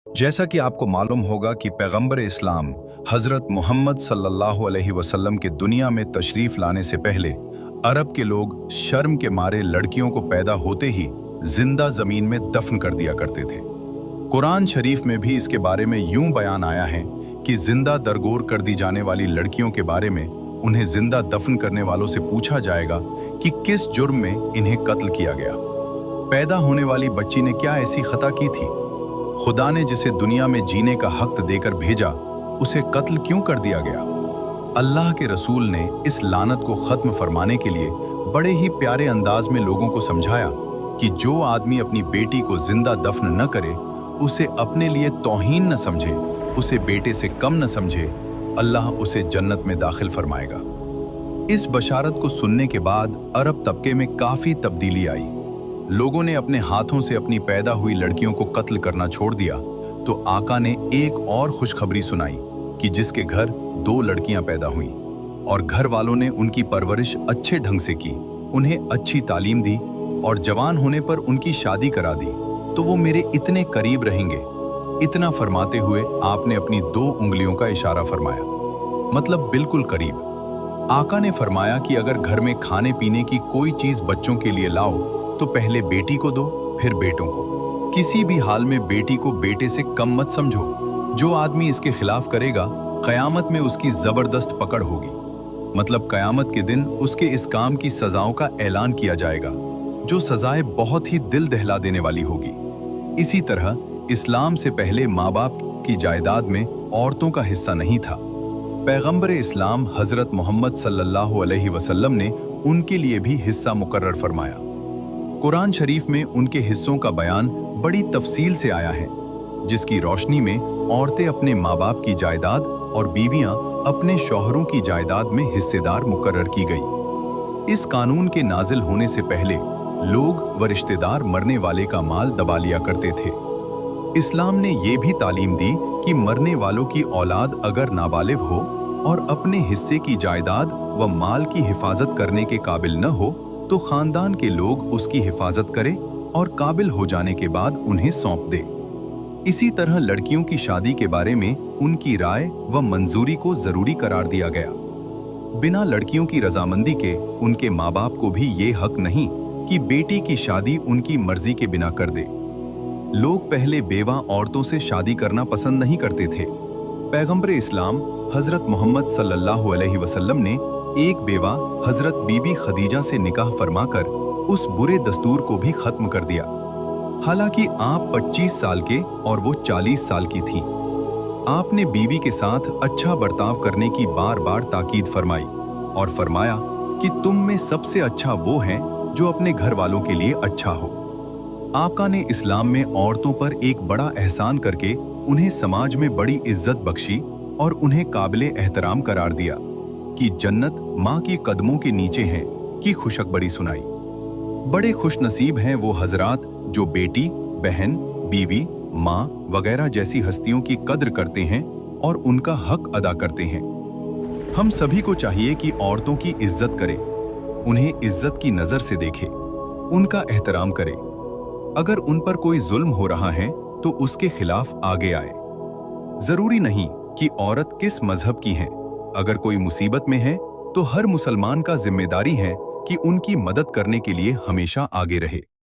जैसा कि आपको मालूम होगा कि पैगंबर इस्लाम हज़रत मोहम्मद सल्लल्लाहु अलैहि वसल्लम के दुनिया में तशरीफ़ लाने से पहले अरब के लोग शर्म के मारे लड़कियों को पैदा होते ही जिंदा ज़मीन में दफन कर दिया करते थे। कुरान शरीफ में भी इसके बारे में यूं बयान आया है कि जिंदा दरगोर कर दी जाने वाली लड़कियों के बारे में उन्हें जिंदा दफन करने वालों से पूछा जाएगा कि किस जुर्म में इन्हें कत्ल किया गया। पैदा होने वाली बच्ची ने क्या ऐसी खता की थी? खुदा ने जिसे दुनिया में जीने का हक देकर भेजा, उसे कत्ल क्यों कर दिया गया? अल्लाह के रसूल ने इस लानत को खत्म फरमाने के लिए बड़े ही प्यारे अंदाज में लोगों को समझाया कि जो आदमी अपनी बेटी को जिंदा दफन न करे, उसे अपने लिए तौहीन न समझे, उसे बेटे से कम न समझे, अल्लाह उसे जन्नत में दाखिल फरमाएगा। इस बशारत को सुनने के बाद अरब तबके में काफ़ी तब्दीली आई। लोगों ने अपने हाथों से अपनी पैदा हुई लड़कियों को कत्ल करना छोड़ दिया, तो आका ने एक और खुशखबरी सुनाई कि जिसके घर 2 लड़कियां पैदा हुईं और घर वालों ने उनकी परवरिश अच्छे ढंग से की, उन्हें अच्छी तालीम दी और जवान होने पर उनकी शादी करा दी, तो वो मेरे इतने करीब रहेंगे। इतना फरमाते हुए आपने अपनी 2 उंगलियों का इशारा फरमाया, मतलब बिल्कुल करीब। आका ने फरमाया कि अगर घर में खाने पीने की कोई चीज़ बच्चों के लिए लाओ तो पहले बेटी को दो, फिर बेटों को। किसी भी हाल में बेटी को बेटे से कम मत समझो। जो आदमी इसके खिलाफ करेगा, क़यामत में उसकी ज़बरदस्त पकड़ होगी। मतलब क़यामत के दिन उसके इस काम की सज़ाओं का ऐलान किया जाएगा, जो सज़ाएं बहुत ही दिल दहला देने वाली होगी। इसी तरह इस्लाम से पहले माँ बाप की जायदाद में औरतों का हिस्सा नहीं था। पैगंबर इस्लाम हज़रत मोहम्मद सल्लल्लाहु अलैहि वसल्लम ने उनके लिए भी हिस्सा मुकर्रर फरमाया। कुरान शरीफ में उनके हिस्सों का बयान बड़ी तफसील से आया है, जिसकी रोशनी में औरतें अपने माँ बाप की जायदाद और बीवियां अपने शौहरों की जायदाद में हिस्सेदार मुकर्रर की गई। इस कानून के नाजिल होने से पहले लोग व रिश्तेदार मरने वाले का माल दबा लिया करते थे। इस्लाम ने ये भी तालीम दी कि मरने वालों की औलाद अगर नाबालिग हो और अपने हिस्से की जायदाद व माल की हिफाजत करने के काबिल न हो, तो खानदान के लोग उसकी हिफाजत करें और काबिल हो जाने के बाद उन्हें सौंप दे। इसी तरह लड़कियों की शादी के बारे में उनकी राय व मंजूरी को जरूरी करार दिया गया। बिना लड़कियों की रजामंदी के उनके माँ बाप को भी ये हक नहीं कि बेटी की शादी उनकी मर्जी के बिना कर दे। लोग पहले बेवा औरतों से शादी करना पसंद नहीं करते थे। पैगंबर इस्लाम हजरत मोहम्मद सल्लल्लाहु अलैहि वसल्लम ने एक बेवा हजरत बीबी खदीजा से निकाह फरमाकर उस बुरे दस्तूर को भी खत्म कर दिया। हालांकि आप 25 साल के और वो 40 साल की थीं। आपने बीवी के साथ अच्छा बर्ताव करने की बार बार ताकीद फरमाई और फरमाया कि तुम में सबसे अच्छा वो है जो अपने घर वालों के लिए अच्छा हो। आका ने इस्लाम में औरतों पर एक बड़ा एहसान करके उन्हें समाज में बड़ी इज्जत बख्शी और उन्हें काबिले एहतराम करार दिया कि जन्नत माँ के कदमों के नीचे है कि खुशखबरी सुनाई। बड़े खुश नसीब हैं वो हजरात जो बेटी, बहन, बीवी, माँ वगैरह जैसी हस्तियों की कद्र करते हैं और उनका हक अदा करते हैं। हम सभी को चाहिए कि औरतों की इज्जत करें, उन्हें इज्जत की नज़र से देखें, उनका एहतराम करें। अगर उन पर कोई जुल्म हो रहा है तो उसके खिलाफ आगे आए। जरूरी नहीं कि औरत किस मजहब की है। अगर कोई मुसीबत में है तो हर मुसलमान का जिम्मेदारी है कि उनकी मदद करने के लिए हमेशा आगे रहे।